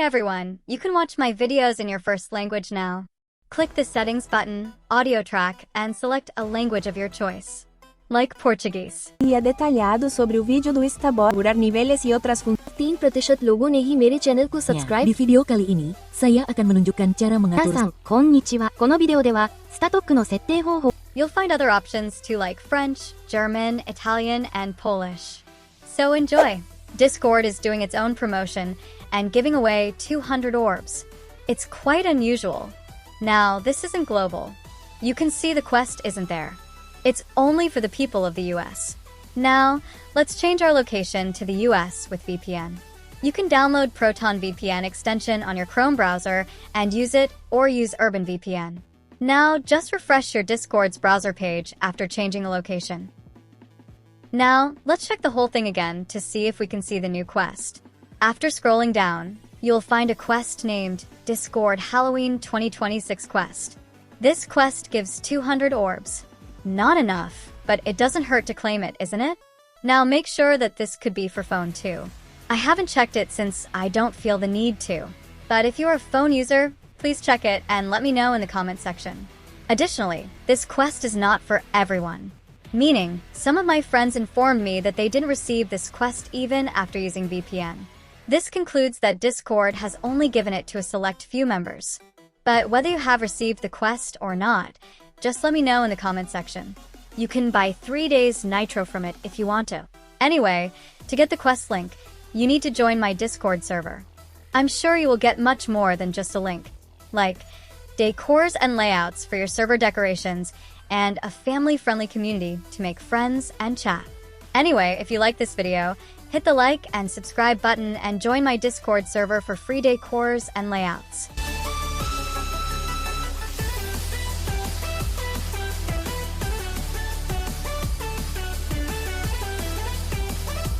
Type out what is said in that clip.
everyone, you can watch my videos in your first language now. Click the settings button, audio track, and select a language of your choice. Like Portuguese. E é detalhado sobre o vídeo do Instaboard, curar niveles e outras funções. 3% logo ne hi mere channel ko subscribe. Di video kali ini, saya akan menunjukkan cara mengatur. 皆さん、こんにちは。このビデオでは、スタトックの設定方法。 You'll find other options too, like French, German, Italian, and Polish. So enjoy! Discord is doing its own promotion and giving away 200 orbs. It's quite unusual. Now, this isn't global. You can see the quest isn't there. It's only for the people of the US. Now, let's change our location to the US with VPN. You can download Proton VPN extension on your Chrome browser and use it, or use Urban VPN. Now, just refresh your Discord's browser page after changing a location. Now, let's check the whole thing again to see if we can see the new quest. After scrolling down, you'll find a quest named Discord Halloween 2026 Quest. This quest gives 200 orbs. Not enough, but it doesn't hurt to claim it, isn't it? Now make sure that this could be for phone too. I haven't checked it since I don't feel the need to. But if you're a phone user, please check it and let me know in the comment section. Additionally, this quest is not for everyone. Meaning, some of my friends informed me that they didn't receive this quest even after using VPN. This concludes that Discord has only given it to a select few members. But whether you have received the quest or not, just let me know in the comment section. You can buy 3 days Nitro from it if you want to. Anyway, to get the quest link, you need to join my Discord server. I'm sure you will get much more than just a link, like decors and layouts for your server decorations, and a family-friendly community to make friends and chat. Anyway, if you like this video, hit the like and subscribe button and join my Discord server for free decors and layouts.